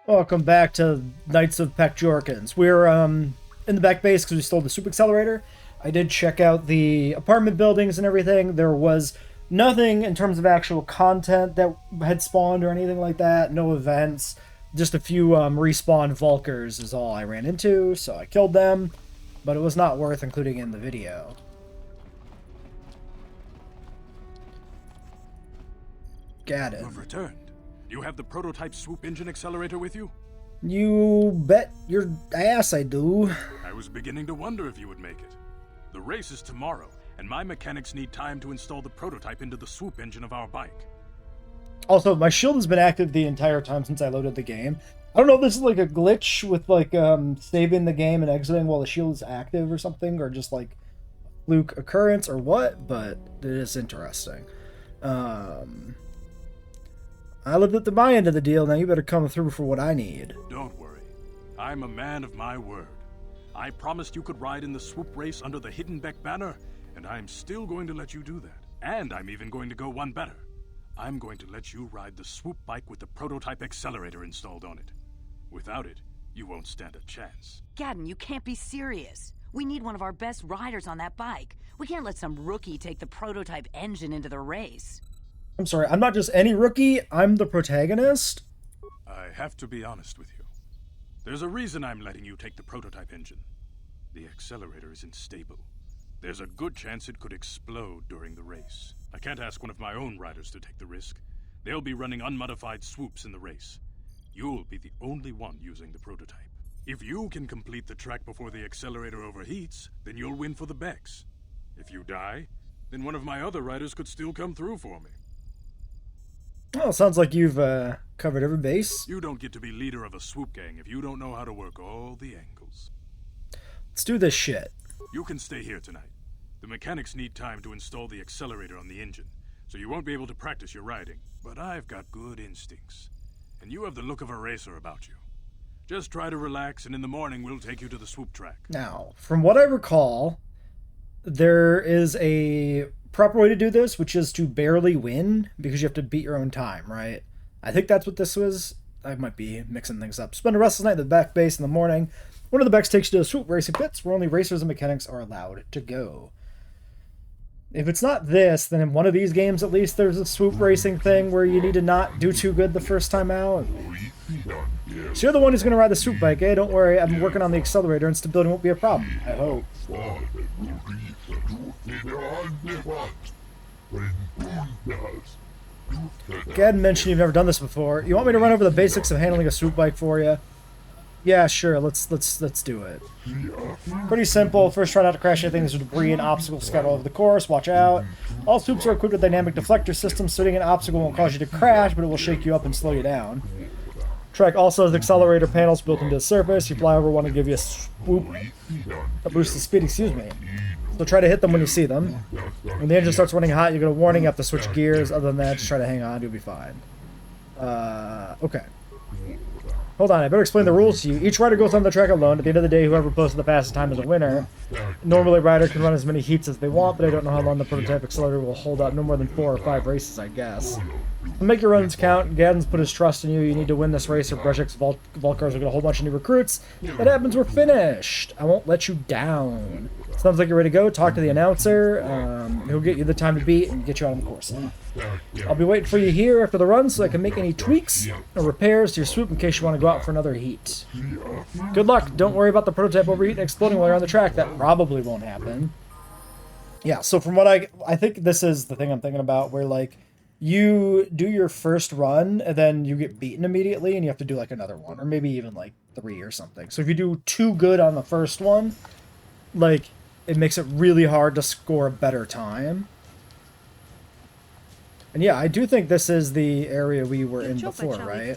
Welcome back to Knights of Peck We're in the back base because we stole the Swoop accelerator. I did check out the apartment buildings and everything. There was nothing in terms of actual content that had spawned or anything like that. No events. Just a few respawned Vulkers is all I ran into, so I killed them. But it was not worth including in the video. Got it. You have returned. You have the prototype Swoop engine accelerator with you? You bet your ass I do. I was beginning to wonder if you would make it. The race is tomorrow, and my mechanics need time to install the prototype into the Swoop engine of our bike. Also, my shield has been active the entire time since I loaded the game. I don't know if this is like a glitch with like saving the game and exiting while the shield is active or something, or just like a fluke occurrence or what, but it is interesting. I lived up to my end of the deal, now you better come through for what I need. Don't worry. I'm a man of my word. I promised you could ride in the Swoop race under the Hidden Beck banner, and I'm still going to let you do that. And I'm even going to go one better. I'm going to let you ride the Swoop bike with the prototype accelerator installed on it. Without it, you won't stand a chance. Gadden, you can't be serious. We need one of our best riders on that bike. We can't let some rookie take the prototype engine into the race. I'm sorry, I'm not just any rookie, I'm the protagonist? I have to be honest with you. There's a reason I'm letting you take the prototype engine. The accelerator isn't stable. There's a good chance it could explode during the race. I can't ask one of my own riders to take the risk. They'll be running unmodified swoops in the race. You'll be the only one using the prototype. If you can complete the track before the accelerator overheats, then you'll win for the Becks. If you die, then one of my other riders could still come through for me. Well, sounds like you've covered every base. You don't get to be leader of a swoop gang if you don't know how to work all the angles. Let's do this shit. You can stay here tonight. The mechanics need time to install the accelerator on the engine, so you won't be able to practice your riding. But I've got good instincts, and you have the look of a racer about you. Just try to relax, and in the morning we'll take you to the swoop track. Now, from what I recall, there is a proper way to do this, which is to barely win, because you have to beat your own time, right? I think that's what this was. I might be mixing things up. Spend a restless night at the back base in the morning. One of the Becks takes you to the swoop racing pits, where only racers and mechanics are allowed to go. If it's not this, then in one of these games at least, there's a swoop racing thing where you need to not do too good the first time out. So you're the one who's going to ride the swoop bike, eh? Don't worry, I'm working on the accelerator and stability won't be a problem, I hope. Gad mentioned you've never done this before. You want me to run over the basics of handling a swoop bike for you? Yeah, sure. Let's do it. Pretty simple. First, try not to crash anything. There's debris and obstacles scattered all over the course. Watch out. All swoops are equipped with dynamic deflector systems, so hitting an obstacle won't cause you to crash, but it will shake you up and slow you down. Track also has accelerator panels built into the surface. You fly over one and give you a swoop that boosts the speed. Excuse me. So try to hit them when you see them. When the engine starts running hot, you get a warning. You have to switch gears. Other than that, just try to hang on. You'll be fine. Okay. Hold on, I better explain the rules to you. Each rider goes on the track alone. At the end of the day, whoever posted the fastest time is a winner. Normally, a rider can run as many heats as they want, but I don't know how long the prototype accelerator will hold up. No more than 4 or 5 races, I guess. To make your runs count, Gadden's put his trust in you. You need to win this race, or Brezhik's Vulkars will get a whole bunch of new recruits. That happens, we're finished. I won't let you down. Sounds like you're ready to go. Talk to the announcer. He'll get you the time to beat and get you out on the course. I'll be waiting for you here after the run so I can make any tweaks or repairs to your swoop in case you want to go out for another heat. Good luck. Don't worry about the prototype overheating and exploding while you're on the track. That probably won't happen. Yeah, so from what I think this is the thing I'm thinking about, where like you do your first run and then you get beaten immediately and you have to do like another one, or maybe even like 3 or something. So if you do too good on the first one, like it makes it really hard to score a better time. And yeah, I do think this is the area we were in before, right?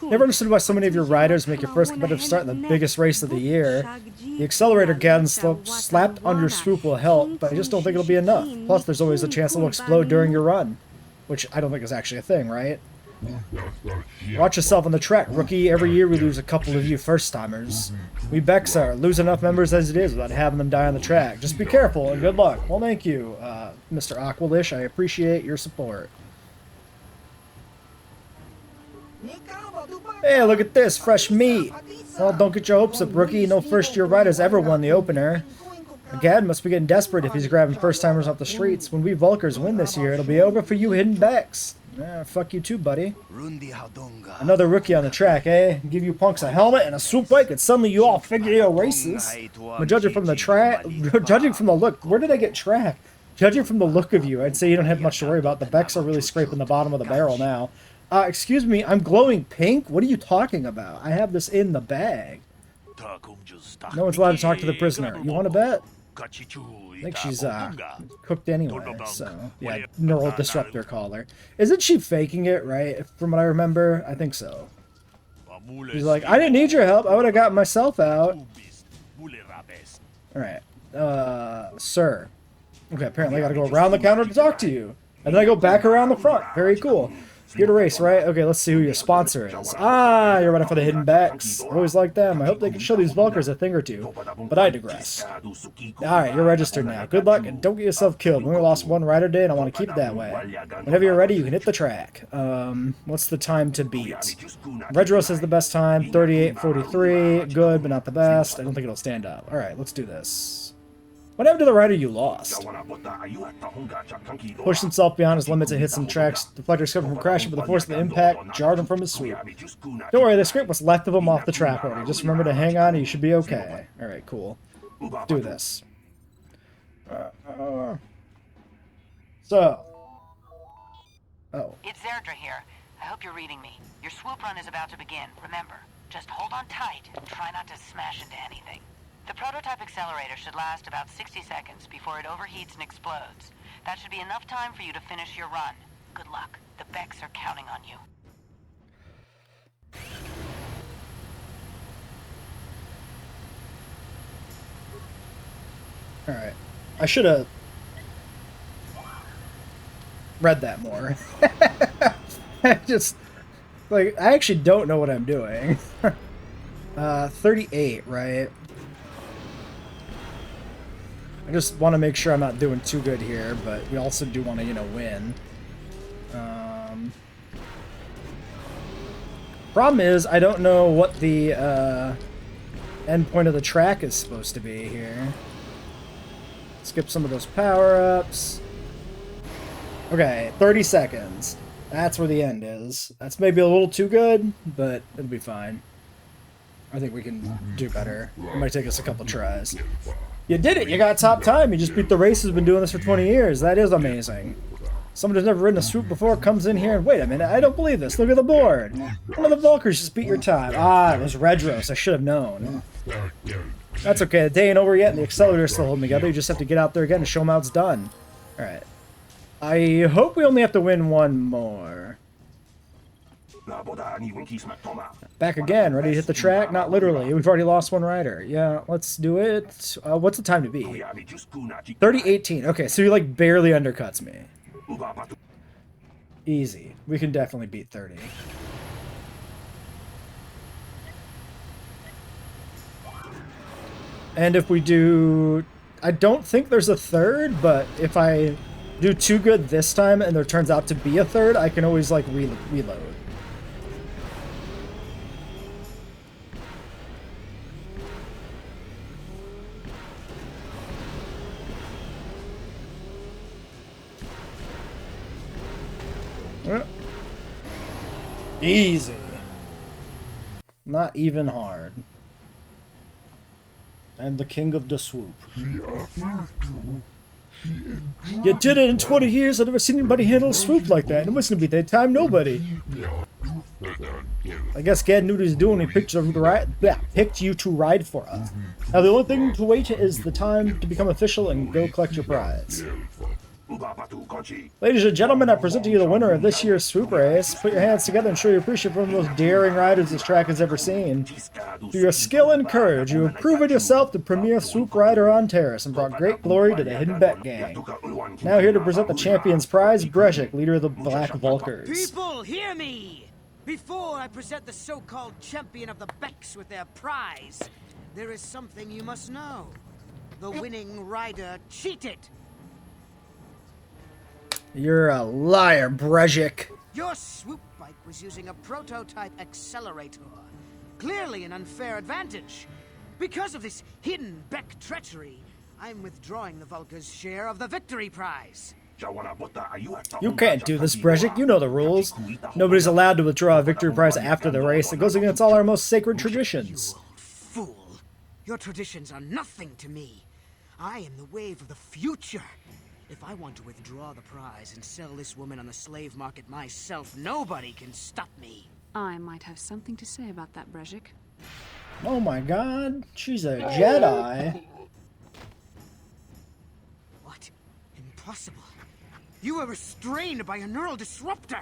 Never understood why so many of your riders make your first competitive start in the biggest race of the year. The accelerator Gadden slapped on your swoop will help, but I just don't think it'll be enough. Plus, there's always a chance it'll explode during your run, which I don't think is actually a thing, right? Watch yourself on the track, rookie. Every year we lose a couple of you first-timers. We Becks lose enough members as it is without having them die on the track. Just be careful and good luck. Well, thank you, Mr. Aqualish. I appreciate your support. Hey, look at this, fresh meat. Well, don't get your hopes up, rookie. No first-year riders ever won the opener. Gad must be getting desperate if he's grabbing first-timers off the streets. When we Vulkers win this year, it'll be over for you hidden becks. Fuck you too, buddy. Another rookie on the track, eh? Give you punks a helmet and a swoop bike, and suddenly you all figure your races. But judging from the look, where did I get track? Judging from the look of you, I'd say you don't have much to worry about. The becks are really scraping the bottom of the barrel now. Excuse me, I'm glowing pink? What are you talking about? I have this in the bag. No one's allowed to talk to the prisoner. You want to bet? I think she's cooked anyway, so yeah, neural disruptor caller. Isn't she faking it, right? From what I remember, I think so. She's like, I didn't need your help. I would have gotten myself out. Alright. Sir. Okay, apparently I gotta go around the counter to talk to you. And then I go back around the front. Very cool. Here to race, right? Okay, let's see who your sponsor is. Ah, you're running for the hidden backs. Always like them. I hope they can show these Vulkers a thing or two. But I digress. Alright, you're registered now. Good luck, and don't get yourself killed. We only lost one rider today, and I want to keep it that way. Whenever you're ready, you can hit the track. What's the time to beat? Redros has the best time, 38:43. Good, but not the best. I don't think it'll stand up. Alright, let's do this. What happened to the rider you lost? Pushed himself beyond his limits and hit some tracks. Deflectors covered from crashing, but the force of the impact jarred him from his swoop. Don't worry, they scraped what's left of him off the track already. Just remember to hang on and you should be okay. Alright, cool. Do this. So. Oh. It's Zerdra here. I hope you're reading me. Your swoop run is about to begin. Remember, just hold on tight and try not to smash into anything. The prototype accelerator should last about 60 seconds before it overheats and explodes. That should be enough time for you to finish your run. Good luck. The Becks are counting on you. Alright. I should have read that more. I actually don't know what I'm doing. 38, right? I just want to make sure I'm not doing too good here, but we also do want to, win. Problem is, I don't know what the end point of the track is supposed to be here. Skip some of those power-ups. Okay, 30 seconds. That's where the end is. That's maybe a little too good, but it'll be fine. I think we can do better. It might take us a couple tries. You did it! You got top time! You just beat the race who's been doing this for 20 years. That is amazing. Someone who's never ridden a swoop before comes in here and wait a minute, I don't believe this. Look at the board. One of the Vulkers just beat your time. Ah, it was Redros. I should have known. That's okay. The day ain't over yet and the accelerator's still holding together. You just have to get out there again and show them how it's done. Alright. I hope we only have to win one more. Back again, ready to hit the track? Not literally. We've already lost one rider. Yeah, let's do it. What's the time to beat? 30:18. Okay, so he barely undercuts me. Easy. We can definitely beat 30. And if we do... I don't think there's a third, but if I do too good this time and there turns out to be a third, I can always reload. Easy. Not even hard. I'm the king of the swoop. You did it in 20 years. I've never seen anybody handle a swoop like that. It wasn't gonna be that time. Nobody. I guess Gad knew what he was doing. He picked you to ride for us. Now the only thing to wait is the time to become official and go collect your prize. Ladies and gentlemen, I present to you the winner of this year's swoop race. Put your hands together and show your appreciation for one of the most daring riders this track has ever seen. Through your skill and courage, you have proven yourself the premier swoop rider on Terrace and brought great glory to the Hidden Bet gang. Now here to present the champion's prize, Brezhik, leader of the Black Vulkers. People, hear me! Before I present the so-called champion of the Becks with their prize, there is something you must know. The winning rider cheated. You're a liar, Brezhik. Your swoop bike was using a prototype accelerator. Clearly an unfair advantage. Because of this hidden Beck treachery, I'm withdrawing the Vulca's share of the victory prize. You can't do this, Brejik. You know the rules. Nobody's allowed to withdraw a victory prize after the race. It goes against all our most sacred traditions. You old fool. Your traditions are nothing to me. I am the wave of the future. If I want to withdraw the prize and sell this woman on the slave market myself, nobody can stop me. I might have something to say about that, Brejik. Oh my god, she's a Jedi. What? Impossible. You were restrained by a neural disruptor.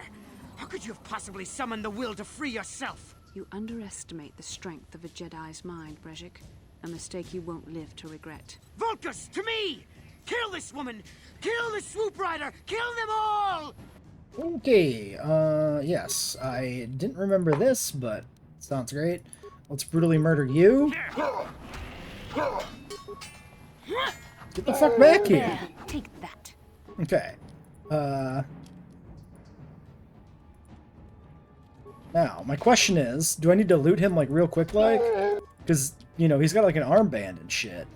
How could you have possibly summoned the will to free yourself? You underestimate the strength of a Jedi's mind, Brejik. A mistake you won't live to regret. Vulcus, to me! Kill this woman! Kill the Swoop Rider! Kill them all! Okay, yes. I didn't remember this, but sounds great. Let's brutally murder you. Get the fuck back here! Take that. Okay. Now, my question is, do I need to loot him, like, real quick, like? Because, you know, he's got, like, an armband and shit.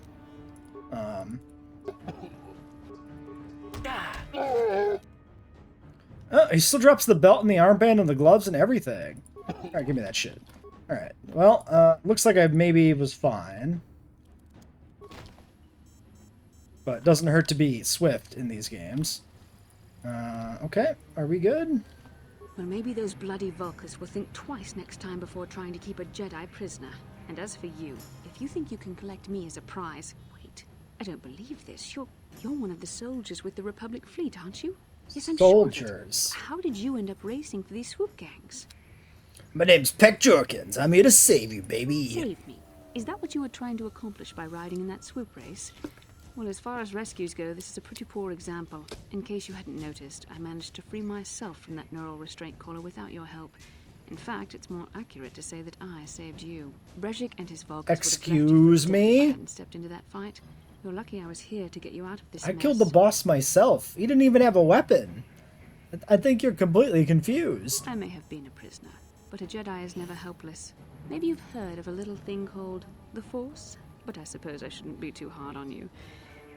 Oh, he still drops the belt and the armband and the gloves and everything. Alright, give me that shit. Alright, well, looks like I maybe was fine. But it doesn't hurt to be swift in these games. Okay, are we good? Well, maybe those bloody Vulcans will think twice next time before trying to keep a Jedi prisoner. And as for you, if you think you can collect me as a prize... Wait, I don't believe this. You're one of the soldiers with the Republic fleet, aren't you? Yes, I'm Soldiers. Sure. How did you end up racing for these swoop gangs? My name's Peck Jorkins. I'm here to save you, baby. Save me? Is that what you were trying to accomplish by riding in that swoop race? Well, as far as rescues go, this is a pretty poor example. In case you hadn't noticed, I managed to free myself from that neural restraint collar without your help. In fact, it's more accurate to say that I saved you. Brejik and his Vulcans Excuse me? I hadn't stepped into that fight. You're lucky I was here to get you out of this I mess. killed the boss myself. He didn't even have a weapon. I think you're completely confused. I may have been a prisoner, but a Jedi is never helpless. Maybe you've heard of a little thing called the Force? But I suppose I shouldn't be too hard on you.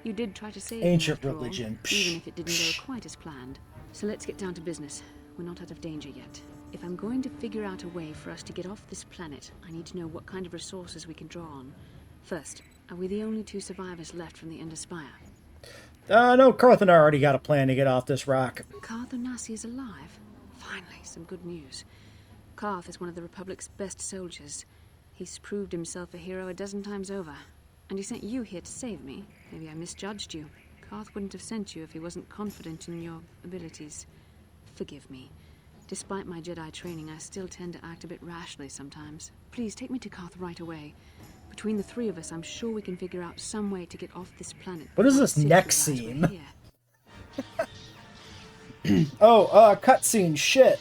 You did try to save Ancient me, after all, religion. even if it didn't go quite as planned. So let's get down to business. We're not out of danger yet. If I'm going to figure out a way for us to get off this planet, I need to know what kind of resources we can draw on. First, are we the only two survivors left from the Ender Spire? No, Carth and I already got a plan to get off this rock. Carth Onasi is alive. Finally, some good news. Carth is one of the Republic's best soldiers. He's proved himself a hero a dozen times over. And he sent you here to save me. Maybe I misjudged you. Carth wouldn't have sent you if he wasn't confident in your abilities. Forgive me. Despite my Jedi training, I still tend to act a bit rashly sometimes. Please, take me to Carth right away. Between the three of us, I'm sure we can figure out some way to get off this planet. What is this next scene? Oh, cutscene, shit.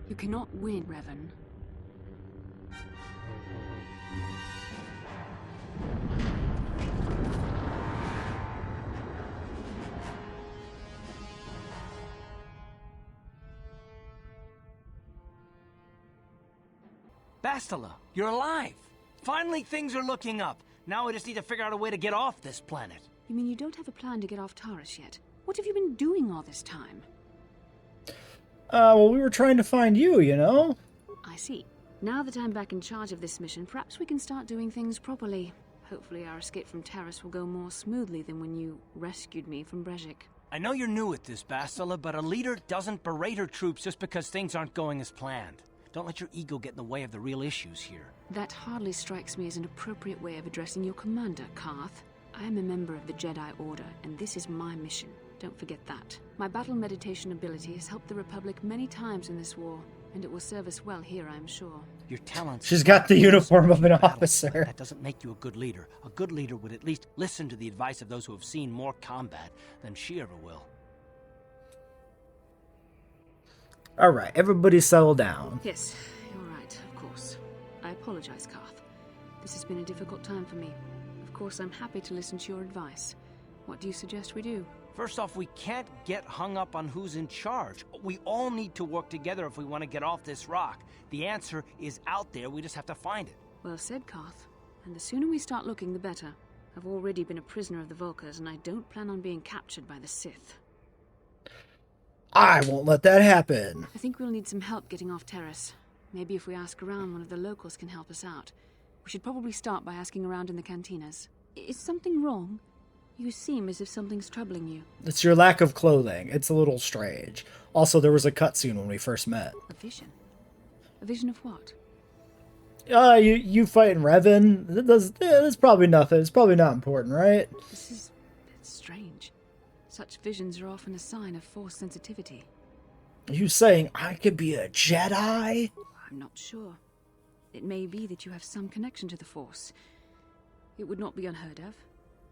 You cannot win, Revan. Bastila, you're alive! Finally, things are looking up. Now we just need to figure out a way to get off this planet. You mean you don't have a plan to get off Taurus yet? What have you been doing all this time? Well, we were trying to find you, you know? I see. Now that I'm back in charge of this mission, perhaps we can start doing things properly. Hopefully our escape from Taurus will go more smoothly than when you rescued me from Brejik. I know you're new at this, Bastila, but a leader doesn't berate her troops just because things aren't going as planned. Don't let your ego get in the way of the real issues here. That hardly strikes me as an appropriate way of addressing your commander, Carth. I am a member of the Jedi Order, and this is my mission. Don't forget that. My battle meditation ability has helped the Republic many times in this war, and it will serve us well here, I'm sure. Your talents. She's got the uniform of an officer. That doesn't make you a good leader. A good leader would at least listen to the advice of those who have seen more combat than she ever will. Alright, everybody settle down. Yes, you're right, of course. I apologize, Karth. This has been a difficult time for me. Of course, I'm happy to listen to your advice. What do you suggest we do? First off, we can't get hung up on who's in charge. We all need to work together if we want to get off this rock. The answer is out there, we just have to find it. Well said, Karth. And the sooner we start looking, the better. I've already been a prisoner of the Vulkars, and I don't plan on being captured by the Sith. I won't let that happen. I think we'll need some help getting off Terrace. Maybe if we ask around, one of the locals can help us out. We should probably start by asking around in the cantinas. Is something wrong? You seem as if something's troubling you. It's your lack of clothing. It's a little strange. Also, there was a cutscene when we first met. A vision? A vision of what? You fighting Revan. That's probably nothing. It's probably not important, right? It's strange. Such visions are often a sign of Force sensitivity. Are you saying I could be a Jedi? I'm not sure. It may be that you have some connection to the Force. It would not be unheard of.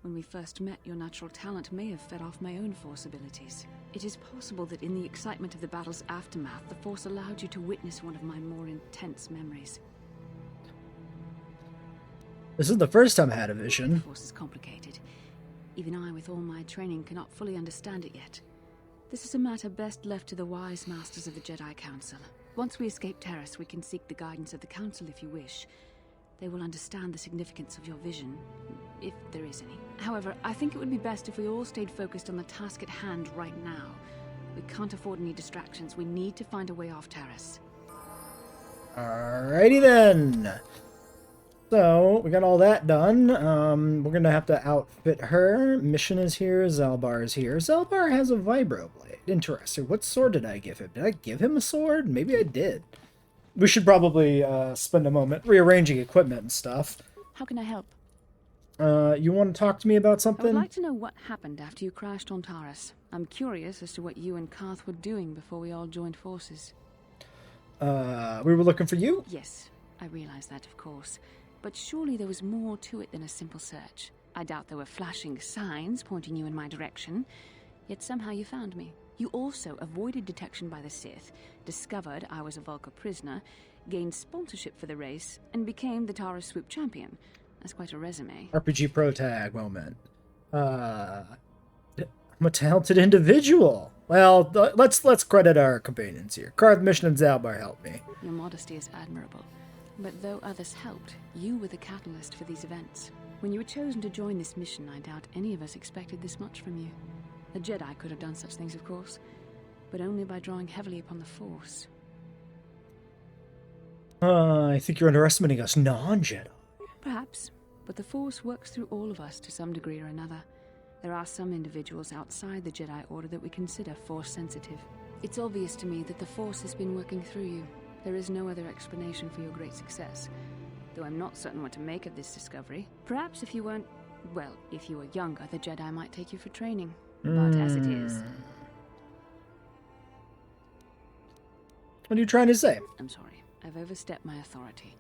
When we first met, your natural talent may have fed off my own Force abilities. It is possible that in the excitement of the battle's aftermath, the Force allowed you to witness one of my more intense memories. This is the first time I had a vision. The Force is complicated. Even I, with all my training, cannot fully understand it yet. This is a matter best left to the wise masters of the Jedi Council. Once we escape Terrace, we can seek the guidance of the Council if you wish. They will understand the significance of your vision, if there is any. However, I think it would be best if we all stayed focused on the task at hand right now. We can't afford any distractions. We need to find a way off Terrace. Alrighty then. So, we got all that done. We're gonna have to outfit her. Mission is here. Zalbar is here. Zalbar has a vibroblade. Interesting. What sword did I give him? Did I give him a sword? Maybe I did. We should probably spend a moment rearranging equipment and stuff. How can I help? You want to talk to me about I would something? like to know what happened after you crashed on Taurus. I'm curious as to what you and Karth were doing before we all joined forces. We were looking for you? Yes, I realize that, of course. But surely there was more to it than a simple search. I doubt there were flashing signs pointing you in my direction. Yet somehow you found me. You also avoided detection by the Sith, discovered I was a Vulkar prisoner, gained sponsorship for the race, and became the Taurus Swoop champion. That's quite a resume. RPG Pro Tag moment. I'm a talented individual. Well, let's credit our companions here. Karth, Mission, and Zalbar helped me. Your modesty is admirable. But though others helped, you were the catalyst for these events. When you were chosen to join this mission, I doubt any of us expected this much from you. A Jedi could have done such things, of course, but only by drawing heavily upon the Force. I think you're underestimating us non-Jedi. Perhaps, but the Force works through all of us to some degree or another. There are some individuals outside the Jedi Order that we consider Force-sensitive. It's obvious to me that the Force has been working through you. There is no other explanation for your great success, though I'm not certain what to make of this discovery. Perhaps if you weren't... well, if you were younger, the Jedi might take you for training. But as it is... What are you trying to say? I'm sorry. I've overstepped my authority.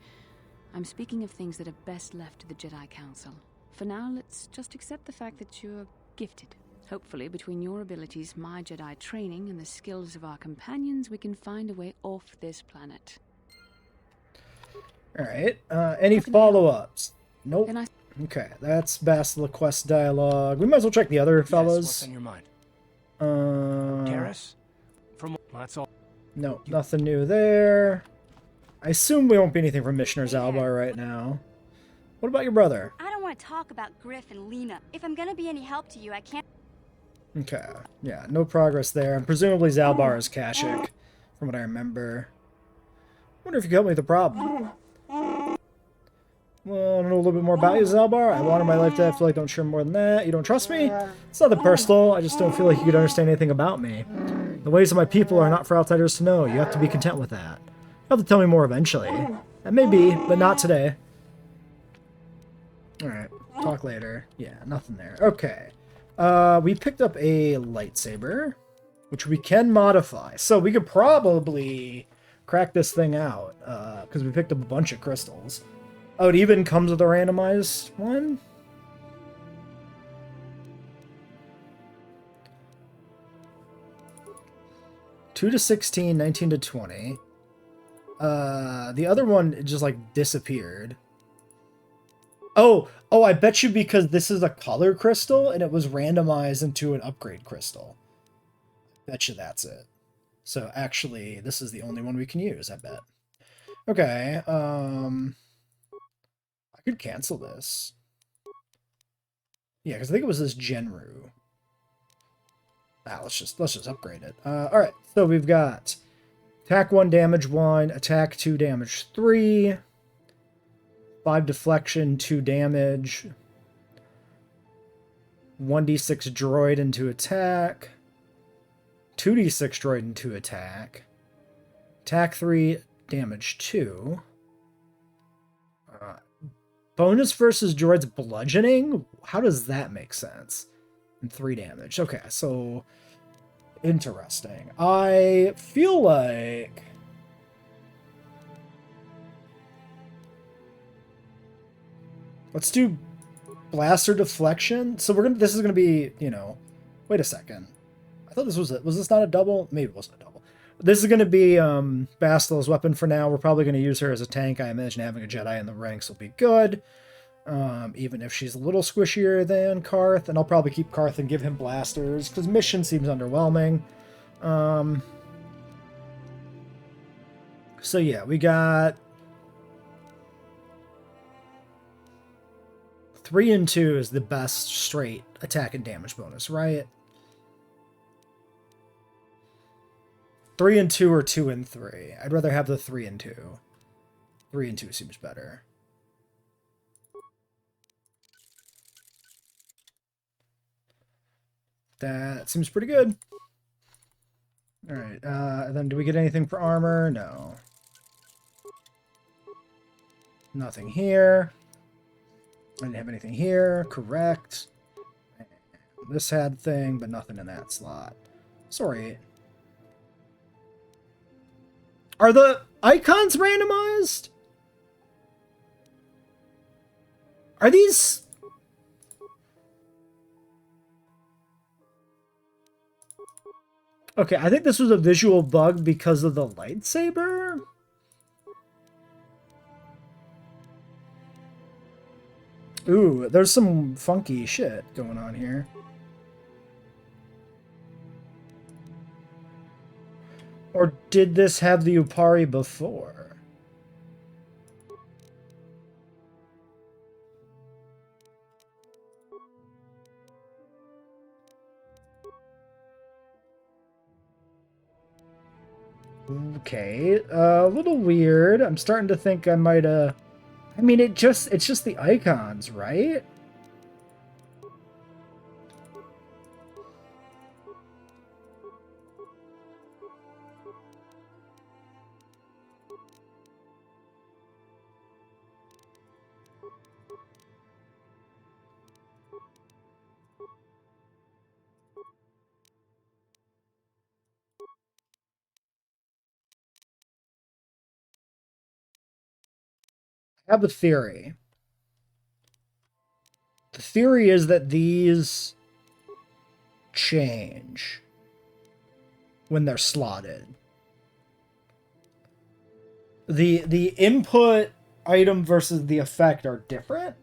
I'm speaking of things that are best left to the Jedi Council. For now, let's just accept the fact that you're gifted. Hopefully, between your abilities, my Jedi training, and the skills of our companions, we can find a way off this planet. Alright, any follow-ups? Nope. Then Okay, that's Bastila Quest dialogue. We might as well check the other Yes, fellas. what's on your mind? Uh, Terrace? From that's all. no, nothing new there. I assume we won't be anything from Missioner Zalbar right now. What about your brother? I don't want to talk about Griff and Lena. If I'm gonna be any help to you, I can't. Okay, yeah, no progress there. And presumably Zalbar is Kashyyyk, from what I remember. Wonder if you can help me with the problem. Well, I don't know a little bit more about you, Zalbar. I wanted my life to feel like don't share more than that. You don't trust me? It's nothing personal. I just don't feel like you could understand anything about me. The ways of my people are not for outsiders to know. You have to be content with that. You'll have to tell me more eventually. That may be, but not today. Alright, talk later. Yeah, nothing there. Okay. We picked up a lightsaber, which we can modify. So we could probably crack this thing out, because we picked up a bunch of crystals. Oh, it even comes with a randomized one? Two to 16, 19 to 20. The other one just like disappeared. Oh, I bet you because this is a color crystal and it was randomized into an upgrade crystal. Bet you that's it. So actually, this is the only one we can use, I bet. Okay, I could cancel this. Yeah, because I think it was this Genru. Ah, let's just upgrade it. Alright, so we've got attack 1, damage 1, attack 2, damage 3, 5 deflection, 2 damage, 1d6 droid into attack, 2d6 droid into attack, attack 3, damage 2, bonus versus droid's bludgeoning? How does that make sense? And 3 damage. Okay, so interesting. I feel like let's do blaster deflection. So this is gonna be, wait a second. I thought this was this not a double? Maybe it wasn't a double. This is gonna be Bastil's weapon for now. We're probably gonna use her as a tank. I imagine having a Jedi in the ranks will be good. Even if she's a little squishier than Karth, and I'll probably keep Karth and give him blasters, because mission seems underwhelming. So yeah, we got 3 and 2 is the best straight attack and damage bonus, right? 3 and 2 or 2 and 3. I'd rather have the 3 and 2. 3 and 2 seems better. That seems pretty good. Alright, then do we get anything for armor? No. Nothing here. I didn't have anything here. Correct. This had thing, but nothing in that slot. Sorry. Are the icons randomized? Are these... Okay, I think this was a visual bug because of the lightsaber. Ooh, there's some funky shit going on here. Or did this have the Upari before? Okay, a little weird. I'm starting to think I might I mean, it's just the icons, right? I have a theory. The theory is that these change when they're slotted. The input item versus the effect are different.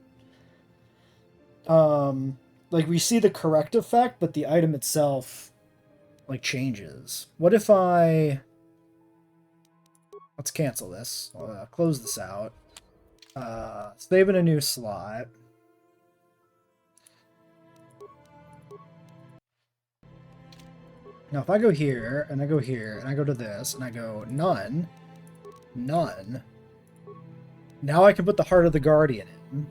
Like we see the correct effect, but the item itself like changes. What if let's cancel this. Close this out. Save in a new slot. Now, if I go here, and I go here, and I go to this, and I go none, none, now I can put the Heart of the Guardian in.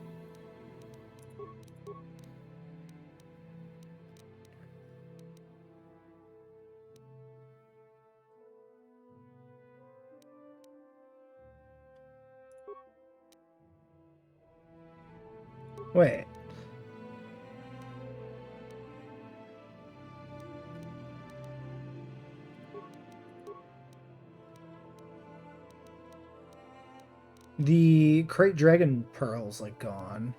Wait. The Crate Dragon Pearl's like gone.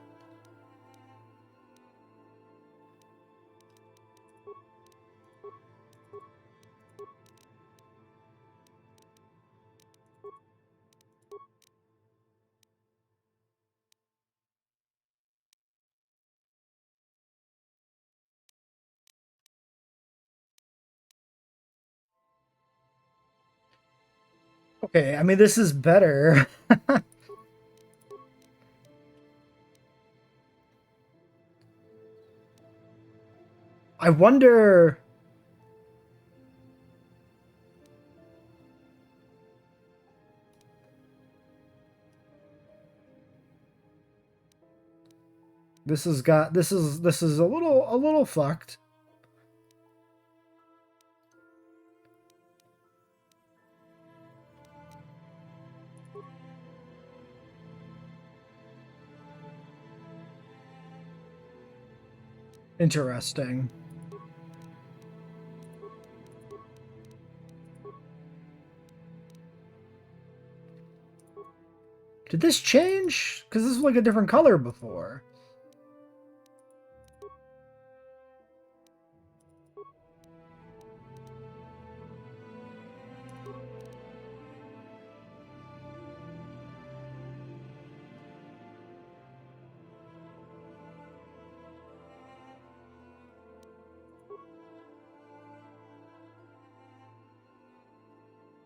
Okay, I mean, this is better. I wonder... This is a little fucked. Interesting. Did this change? Because this was like a different color before.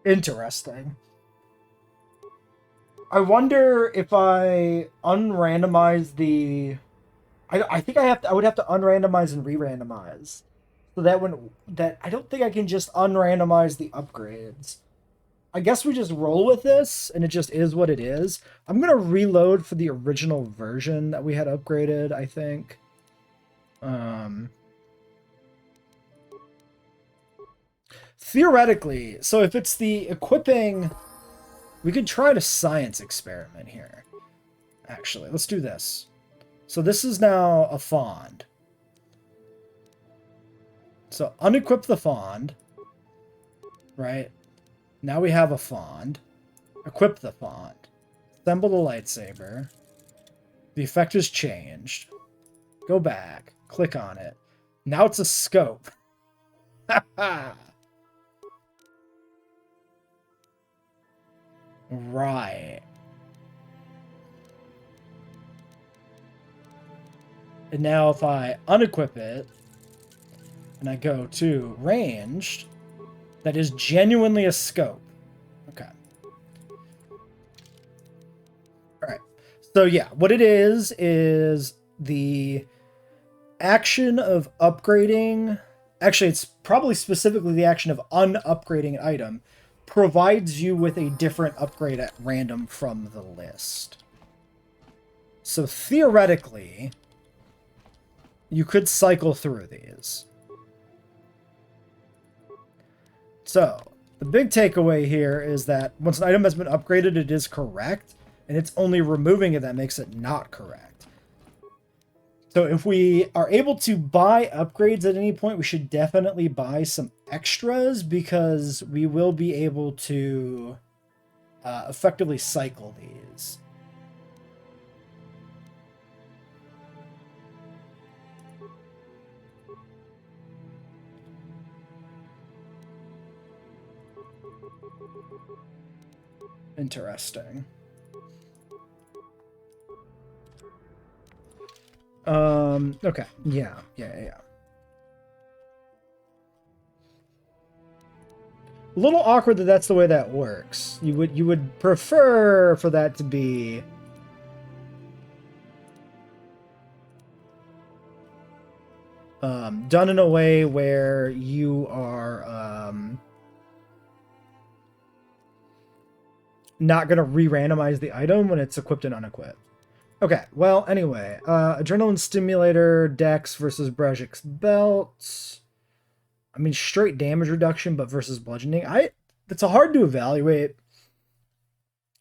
Interesting. I wonder if I unrandomize the... I think I would have to unrandomize and re-randomize. So that I don't think I can just unrandomize the upgrades. I guess we just roll with this, and it just is what it is. I'm gonna reload for the original version that we had upgraded, I think. Theoretically, so if it's the equipping, we could try to science experiment here. Actually, let's do this. So this is now a fond. So unequip the fond, right? Now we have a fond. Equip the fond. Assemble the lightsaber. The effect is changed. Go back. Click on it. Now it's a scope. Right. And now if I unequip it, and I go to ranged, that is genuinely a scope. Okay. Alright. So yeah, what it is the action of upgrading... Actually, it's probably specifically the action of unupgrading an item provides you with a different upgrade at random from the list. So theoretically, you could cycle through these. So, the big takeaway here is that once an item has been upgraded, it is correct, and it's only removing it that makes it not correct. So if we are able to buy upgrades at any point, we should definitely buy some extras because we will be able to effectively cycle these. Interesting. Okay. Yeah. A little awkward that that's the way that works. You would prefer for that to be done in a way where you are not going to re-randomize the item when it's equipped and unequipped. Okay, well, anyway, Adrenaline Stimulator, Dex versus Brejik's Belt. I mean, straight damage reduction, but versus bludgeoning. It's hard to evaluate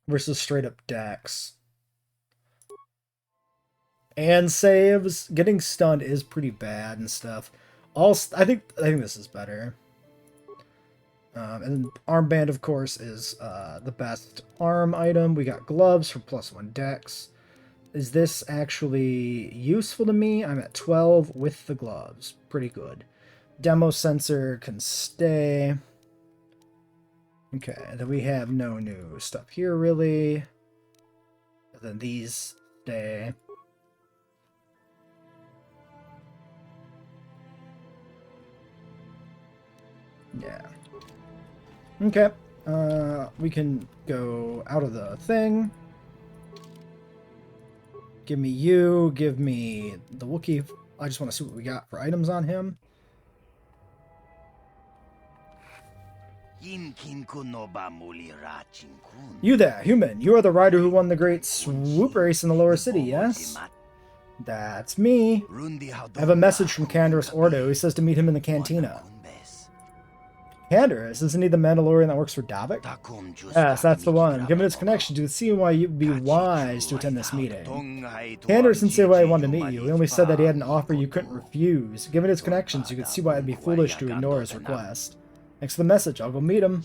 versus straight up Dex. And saves. Getting stunned is pretty bad and stuff. I think this is better. And armband, of course, is the best arm item. We got gloves for +1 dex. Is this actually useful to me? I'm at 12 with the gloves. Pretty good. Demo sensor can stay. Okay, then we have no new stuff here, really. And then these stay. Yeah. Okay. We can go out of the thing. Give me you. Give me the Wookiee. I just want to see what we got for items on him. You there, human. You are the rider who won the great Swoop race in the lower city, yes? That's me. I have a message from Canderous Ordo. He says to meet him in the cantina. Canderous? Isn't he the Mandalorian that works for Davik? Yes, that's the one. Given his connections, you would see why you'd be wise to attend this meeting. Canderous didn't say why he wanted to meet you. He only said that he had an offer you couldn't refuse. Given his connections, you could see why it'd be foolish to ignore his request. Thanks for the message. I'll go meet him.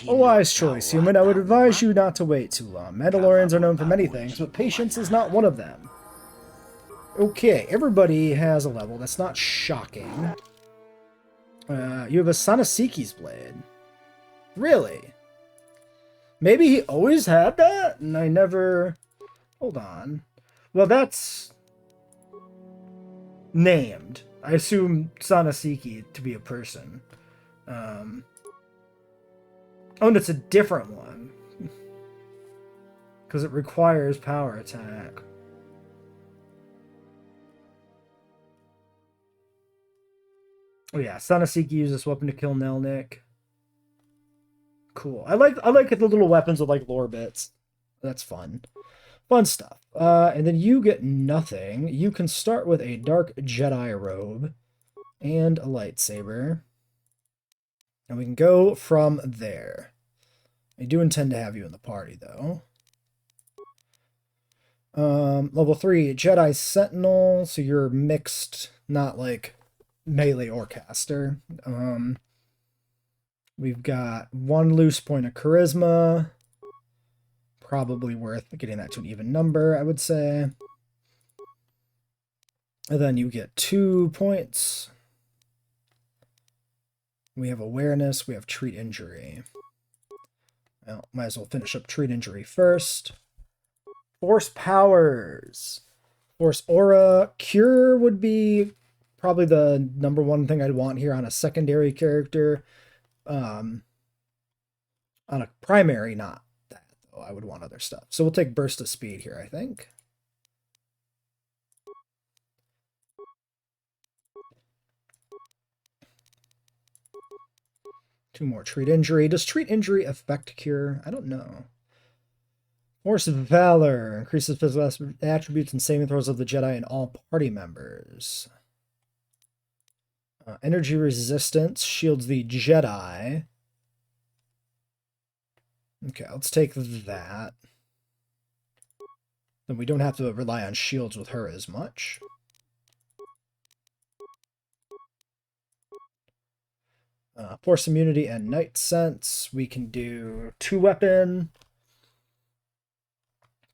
A wise choice, human. I would advise you not to wait too long. Mandalorians are known for many things, but patience is not one of them. Okay, everybody has a level. That's not shocking. You have a Sanasiki's blade. Really? Maybe he always had that, and I never... Hold on. Well, that's... named. I assume Sanasiki to be a person. Oh, and it's a different one. Because it requires power attack. Oh yeah, Sanasiki uses this weapon to kill Nelnik. Cool. I like the little weapons with like lore bits. That's fun. Fun stuff. And then you get nothing. You can start with a dark Jedi robe and a lightsaber. And we can go from there. I do intend to have you in the party, though. Level 3, Jedi Sentinel. So you're mixed, not like melee or caster. We've got 1 loose point of charisma. Probably worth getting that to an even number, I would say. And then you get 2 points. We have awareness, we have treat injury. Well, might as well finish up treat injury first. Force powers. Force aura. Cure would be probably the #1 thing I'd want here on a secondary character. On a primary, not that, though. I would want other stuff. So we'll take burst of speed here, I think. Two more treat injury. Does treat injury affect cure? I don't know. Force of Valor. Increases physical attributes and saving throws of the Jedi and all party members. Energy resistance shields the Jedi. Okay, let's take that. Then we don't have to rely on shields with her as much. Force immunity and night sense. We can do 2-weapon.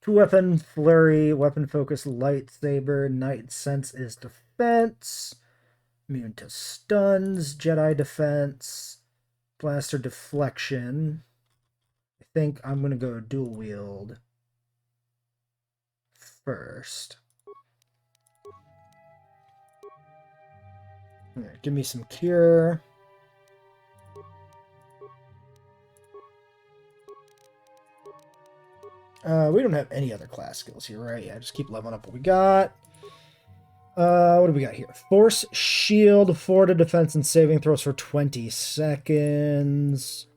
2-weapon, flurry, weapon focus, lightsaber. Night sense is defense. Immune to stuns, Jedi defense, blaster deflection. I think I'm going to go dual wield first. Here, give me some cure. We don't have any other class skills here, right? Yeah, just keep leveling up what we got. What do we got here? Force shield, forward to defense and saving throws for 20 seconds.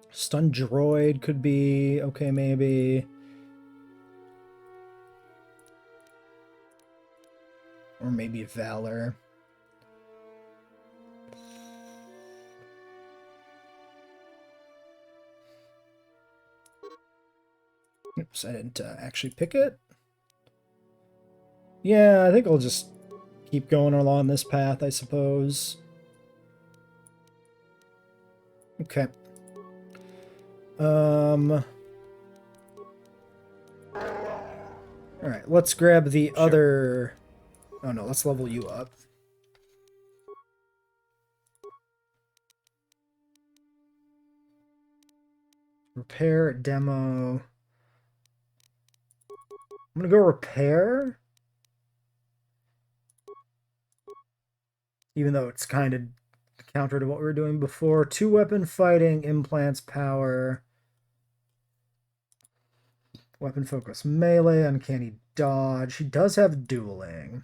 Stun droid could be okay, maybe. Or maybe Valor. Oops, I didn't actually pick it. Yeah, I think I'll just keep going along this path, I suppose. Okay. Alright, let's grab the other... Oh no, let's level you up. Repair, demo... I'm gonna go repair. Even though it's kind of counter to what we were doing before. 2 weapon fighting, implants, power. Weapon focus, melee, uncanny dodge. He does have dueling.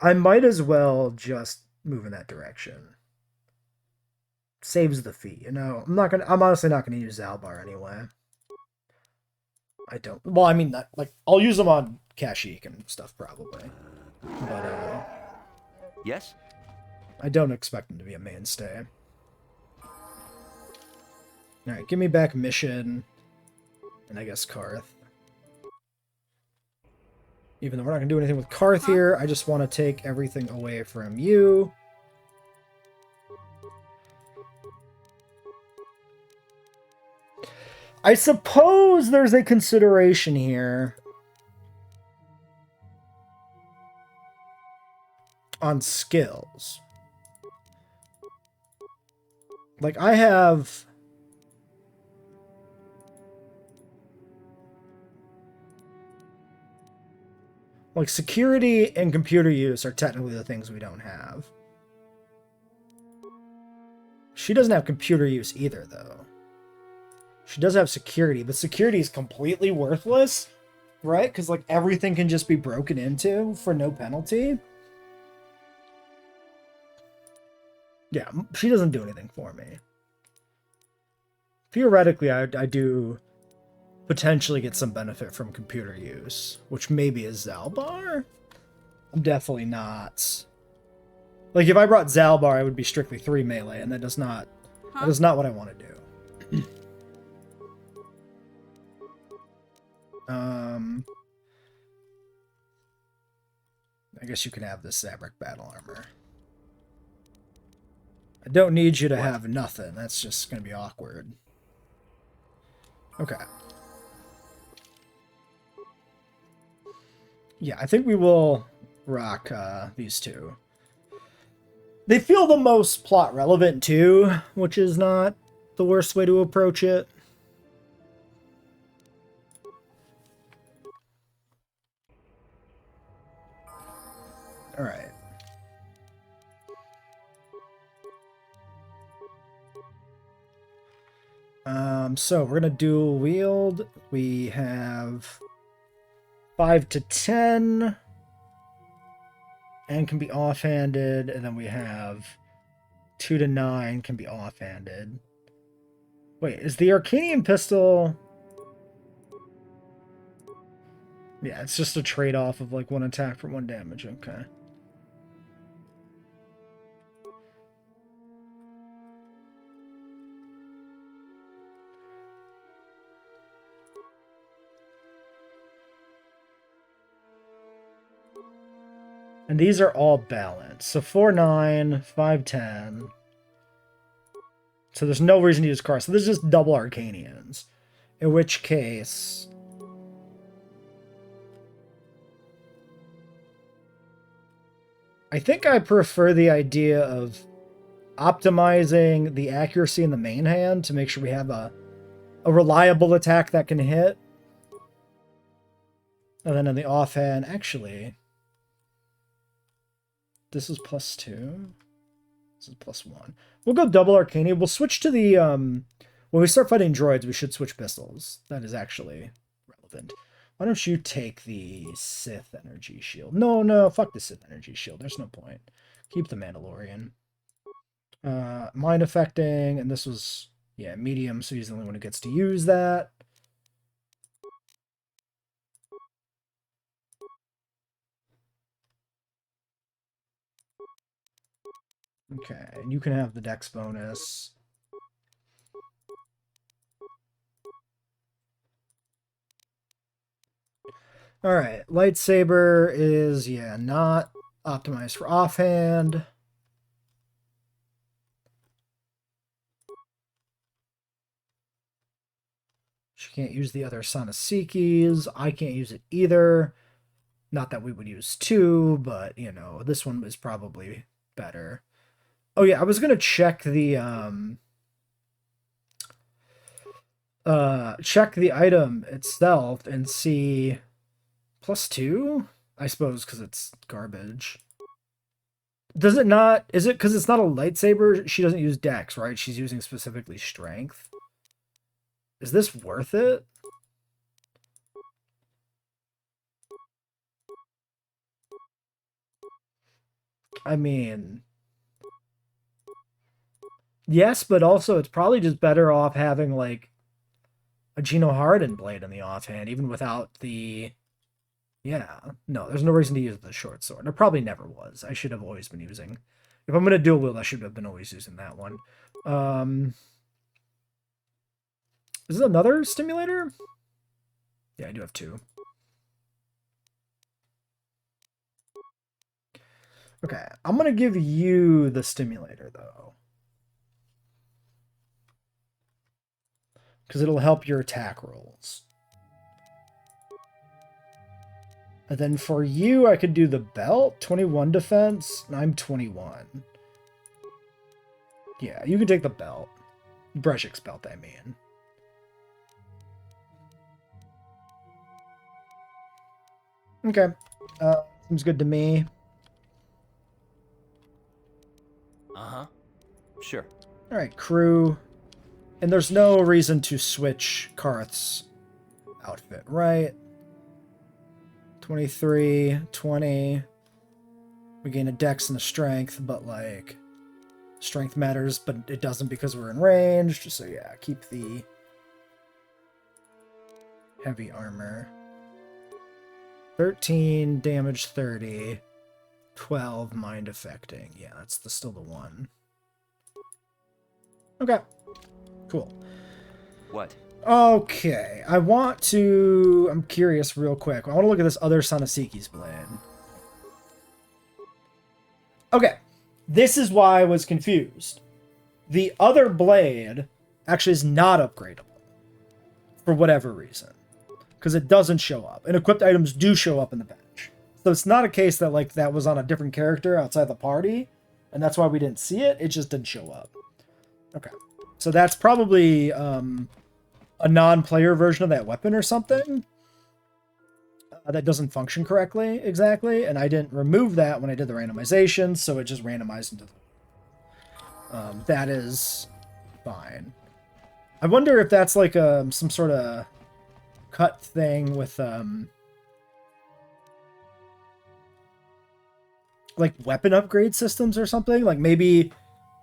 I might as well just move in that direction. Saves the fee, you know. I'm honestly not gonna use Zalbar anyway. I don't. Well, I mean, like, I'll use them on Kashyyyk and stuff probably, but Yes? I don't expect them to be a mainstay. All right, give me back mission, and I guess Karth. Even though we're not gonna do anything with Karth here, I just want to take everything away from you. I suppose there's a consideration here on skills. Like, I have... Like, security and computer use are technically the things we don't have. She doesn't have computer use either, though. She does have security, but security is completely worthless, right? Because, like, everything can just be broken into for no penalty. Yeah, she doesn't do anything for me. Theoretically, I do potentially get some benefit from computer use, which maybe is Zalbar? I'm definitely not. Like, if I brought Zalbar, I would be strictly 3 melee, and that is not what I want to do. I guess you can have this Zabrak battle armor. I don't need you to have nothing. That's just going to be awkward. Okay. Yeah, I think we will rock these two. They feel the most plot relevant too, which is not the worst way to approach it. All right. So we're gonna dual wield. We have 5 to 10 and can be offhanded, and then we have 2 to 9 can be offhanded. Wait, is the Arcanian pistol? Yeah, it's just a trade-off of like 1 attack for 1 damage. Okay. And these are all balanced. So 4-9, 5-10. So there's no reason to use cards. So this is just double Arcanians. In which case... I think I prefer the idea of optimizing the accuracy in the main hand to make sure we have a reliable attack that can hit. And then in the offhand, actually... This is +2. This is +1. We'll go double Arcania. We'll switch to the, when we start fighting droids, we should switch pistols. That is actually relevant. Why don't you take the Sith energy shield? No, fuck the Sith energy shield. There's no point. Keep the Mandalorian. Mind affecting, and this was, yeah, medium, so he's the only one who gets to use that. Okay, and you can have the dex bonus. Alright, lightsaber is, yeah, not optimized for offhand. She can't use the other Sanasikis. I can't use it either. Not that we would use two, but, you know, this one is probably better. Oh yeah, I was gonna check the check the item itself and see +2, I suppose, because it's garbage. Does it not? Is it because it's not a lightsaber? She doesn't use dex, right? She's using specifically strength. Is this worth it? I mean, yes, but also it's probably just better off having like a Geno Harden blade in the offhand, even without the. Yeah, no, there's no reason to use the short sword. There probably never was. I should have always been using. If I'm gonna dual wield, I should have been always using that one. Is it another stimulator? Yeah, I do have two. Okay, I'm gonna give you the stimulator though, because it'll help your attack rolls. And then for you, I could do the belt, 21 defense, and I'm 21. Yeah, you can take the belt. Breshik's belt, I mean. Okay. Seems good to me. Uh-huh. Sure. Alright, crew. And there's no reason to switch Karth's outfit, right? 23, 20. We gain a dex and a strength, but like strength matters, but it doesn't because we're in range. So yeah, keep the heavy armor. 13 damage, 30, 12 mind affecting. Yeah, that's still the one. Okay, cool. What? Okay, I'm curious real quick. I want to look at this other Sanasiki's blade. Okay, this is why I was confused. The other blade actually is not upgradable for whatever reason, because it doesn't show up, and equipped items do show up in the bench. So it's not a case that like that was on a different character outside the party, and that's why we didn't see it. It just didn't show up. Okay, so that's probably a non-player version of that weapon or something that doesn't function correctly exactly, and I didn't remove that when I did the randomization, so it just randomized into the... that is fine. I wonder if that's like some sort of cut thing with like weapon upgrade systems or something. Like maybe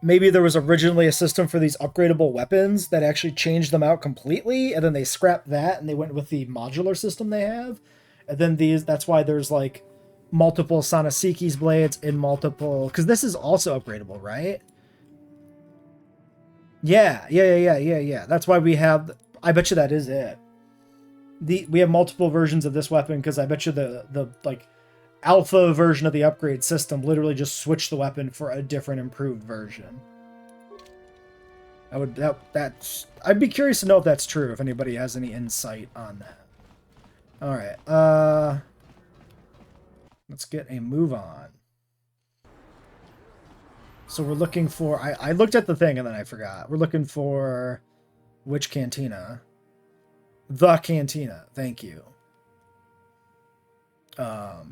there was originally a system for these upgradable weapons that actually changed them out completely, and then they scrapped that and they went with the modular system they have. And then that's why there's like multiple Sanasiki's blades in multiple, because this is also upgradable, right? Yeah. That's why we have, I bet you that is it. We have multiple versions of this weapon because I bet you the like alpha version of the upgrade system literally just switched the weapon for a different improved version. I'd be curious to know if that's true, if anybody has any insight on that. All right, let's get a move on. So we're looking for, I looked at the thing and then I forgot. We're looking for which cantina? The cantina, thank you. I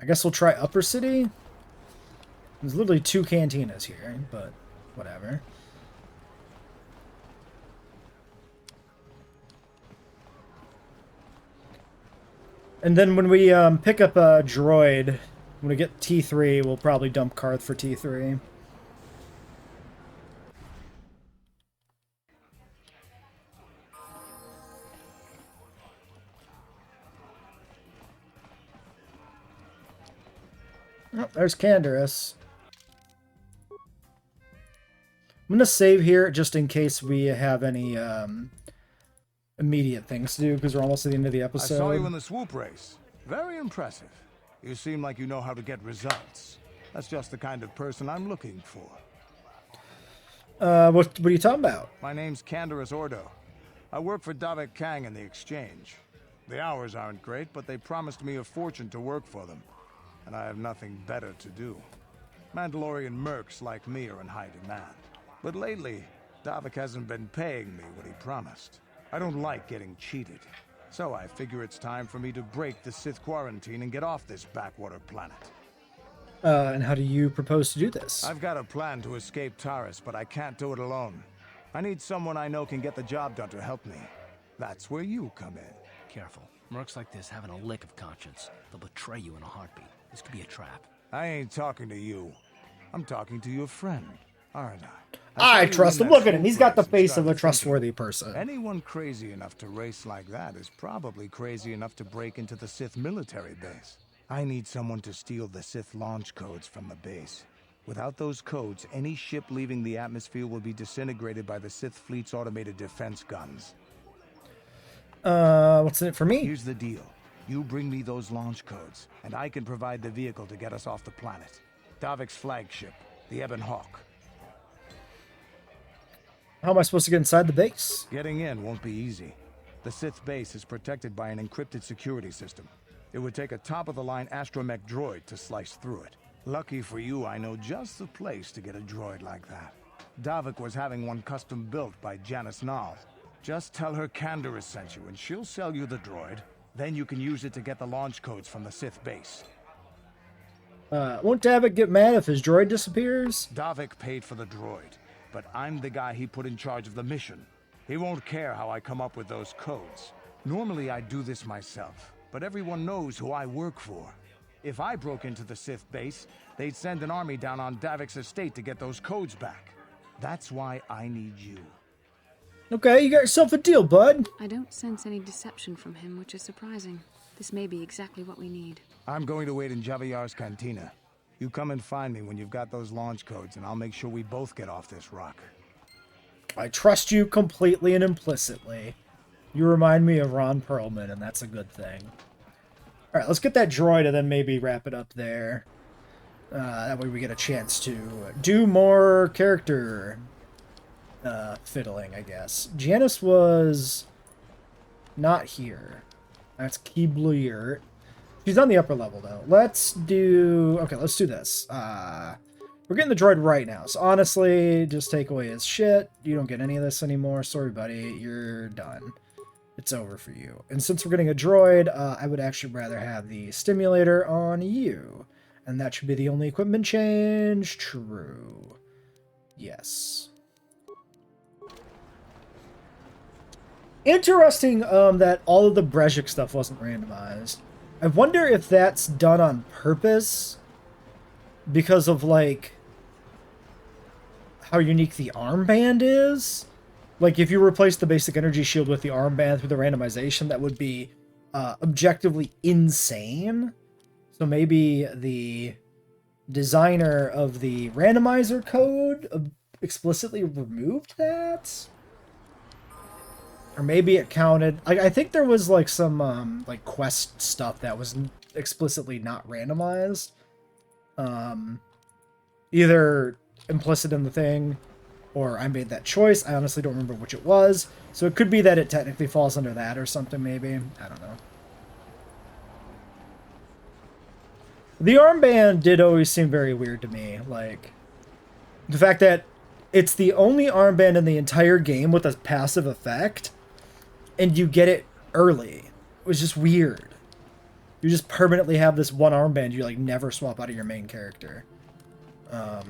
guess we'll try Upper City. There's literally 2 cantinas here, but whatever. And then when we pick up a droid, when we get T3, we'll probably dump Karth for T3. Oh, there's Canderous. I'm gonna save here just in case we have any immediate things to do, because we're almost at the end of the I episode. saw you in the Swoop race. Very impressive. You seem like you know how to get results. That's just the kind of person I'm looking for. What are you talking about? My name's Canderous Ordo. I work for Davik Kang in the exchange. The hours aren't great, but they promised me a fortune to work for them. And I have nothing better to do. Mandalorian mercs like me are in high demand. But lately, Davik hasn't been paying me what he promised. I don't like getting cheated. So I figure it's time for me to break the Sith quarantine and get off this backwater planet. And how do you propose to do this? I've got a plan to escape Taris, but I can't do it alone. I need someone I know can get the job done to help me. That's where you come in. Careful. Mercs like this haven't a lick of conscience. They'll betray you in a heartbeat. This could be a trap. I ain't talking to you. I'm talking to your friend, aren't I? I trust him. Look at him. He's got the face of a trustworthy person. Anyone crazy enough to race like that is probably crazy enough to break into the Sith military base. I need someone to steal the Sith launch codes from the base. Without those codes, any ship leaving the atmosphere will be disintegrated by the Sith fleet's automated defense guns. What's in it for me? Here's the deal. You bring me those launch codes, and I can provide the vehicle to get us off the planet. Davik's flagship, the Ebon Hawk. How am I supposed to get inside the base? Getting in won't be easy. The Sith base is protected by an encrypted security system. It would take a top-of-the-line astromech droid to slice through it. Lucky for you, I know just the place to get a droid like that. Davik was having one custom built by Janice Nall. Just tell her Canderous sent you, and she'll sell you the droid. Then you can use it to get the launch codes from the Sith base. Won't Davik get mad if his droid disappears? Davik paid for the droid, but I'm the guy he put in charge of the mission. He won't care how I come up with those codes. Normally I'd do this myself, but everyone knows who I work for. If I broke into the Sith base, they'd send an army down on Davik's estate to get those codes back. That's why I need you. Okay, you got yourself a deal, bud. I don't sense any deception from him, which is surprising. This may be exactly what we need. I'm going to wait in Javier's cantina. You come and find me when you've got those launch codes, and I'll make sure we both get off this rock. I trust you completely and implicitly. You remind me of Ron Perlman, and that's a good thing. Alright, let's get that droid and then maybe wrap it up there. That way we get a chance to do more character fiddling, I guess. Janice was not here. That's Keebler. She's on the upper level, though. Let's do this. We're getting the droid right now. So honestly, just take away his shit. You don't get any of this anymore. Sorry, buddy. You're done. It's over for you. And since we're getting a droid, I would actually rather have the stimulator on you. And that should be the only equipment change. True. Yes. Interesting that all of the Brezhik stuff wasn't randomized. I wonder if that's done on purpose because of, like, how unique the armband is. Like, if you replace the basic energy shield with the armband through the randomization, that would be objectively insane. So maybe the designer of the randomizer code explicitly removed that? Or maybe it counted. I think there was like some like quest stuff that was explicitly not randomized. Either implicit in the thing, or I made that choice. I honestly don't remember which it was. So it could be that it technically falls under that or something, maybe. I don't know. The armband did always seem very weird to me. Like, the fact that it's the only armband in the entire game with a passive effect, and you get it early. It was just weird. You just permanently have this one armband you, like, never swap out of your main character. I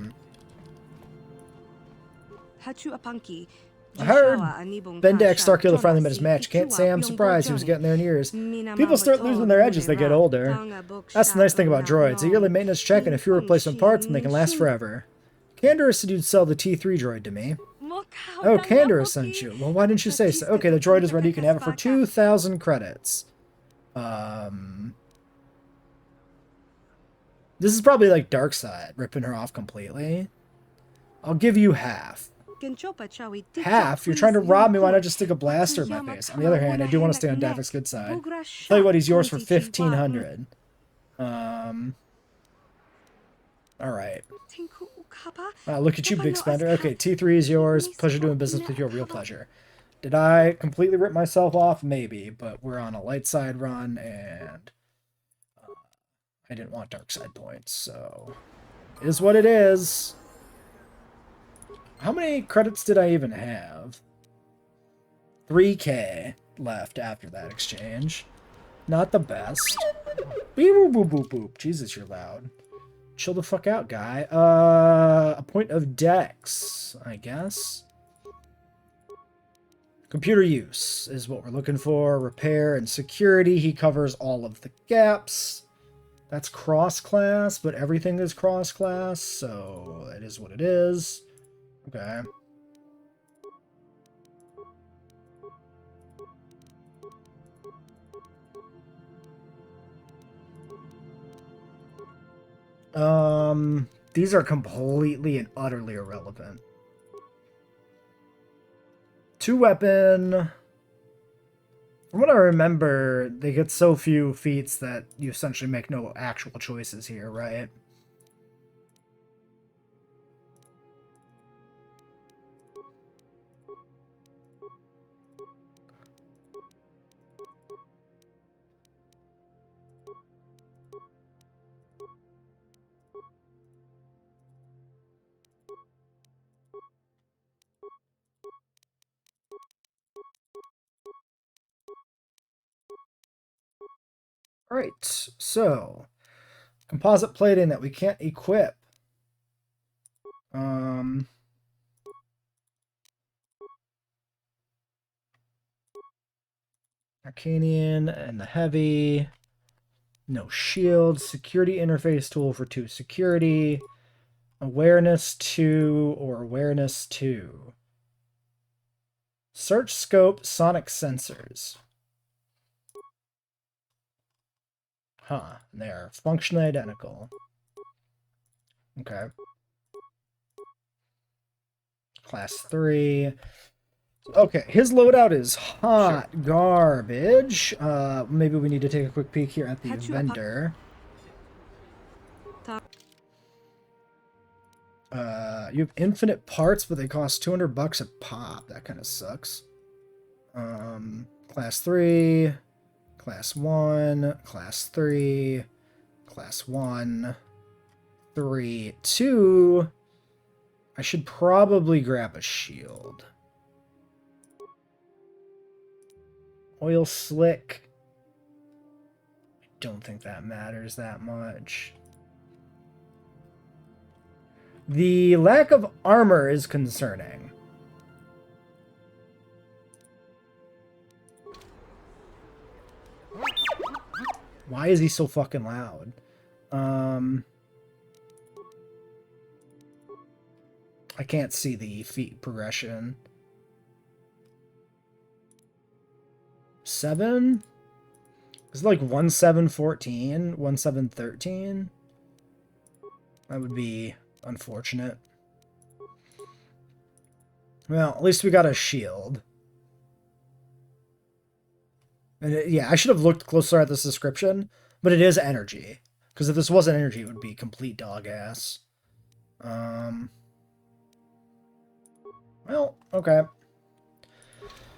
heard Bendak Starkiller finally met his match. Can't say I'm surprised he was getting there in years. People start losing their edge as they get older. That's the nice thing about droids. A yearly maintenance check and a few replacement parts and they can last forever. Canderous said you'd sell the T3 droid to me. Oh, Canderous sent you. Well, why didn't you say so? Okay, the droid is ready. You can have it for 2,000 credits. This is probably like Darkseid, ripping her off completely. I'll give you half. Half? You're trying to rob me, why not just stick a blaster in my face? On the other hand, I do want to stay on Davik's good side. Tell you what, he's yours for 1,500. Alright. Look at you, big spender. Okay, T3 is yours. Pleasure doing business with you, a real pleasure. Did I completely rip myself off? Maybe, but we're on a light side run, and I didn't want dark side points, so it is what it is. How many credits did I even have? 3K left after that exchange. Not the best. Beep, boop, boop, boop, boop. Jesus, you're loud. Chill the fuck out, guy. A point of dex, I guess. Computer use is what we're looking for. Repair and security. He covers all of the gaps. That's cross-class, but everything is cross-class, so it is what it is. Okay. These are completely and utterly irrelevant. 2-weapon. From what I remember, they get so few feats that you essentially make no actual choices here, right? Alright, so composite plating that we can't equip. Arcanian and the heavy. No shield. Security interface tool for 2 security. Awareness 2 or awareness 2. Search scope, sonic sensors. Huh, they're functionally identical. Okay. Class 3. Okay, his loadout is hot garbage. Maybe we need to take a quick peek here at the vendor. You have infinite parts, but they cost $200 a pop. That kind of sucks. Class 3, Class 1, Class 3, Class 1, 3, 2. I should probably grab a shield. Oil slick. I don't think that matters that much. The lack of armor is concerning. Why is he so fucking loud? I can't see the feat progression. 7? Is it like 1714? 1713? That would be unfortunate. Well, at least we got a shield. And yeah, I should have looked closer at this description, but it is energy. Because if this wasn't energy, it would be complete dog ass. Well, okay.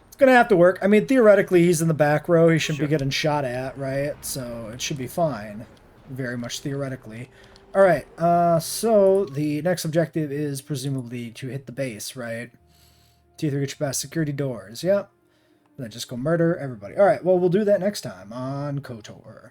It's gonna have to work. I mean, theoretically, he's in the back row. He shouldn't be getting shot at, right? So it should be fine. Very much theoretically. Alright, so the next objective is presumably to hit the base, right? T3 get you past security doors. Yep. Then just go murder everybody. Alright, well, we'll do that next time on KOTOR.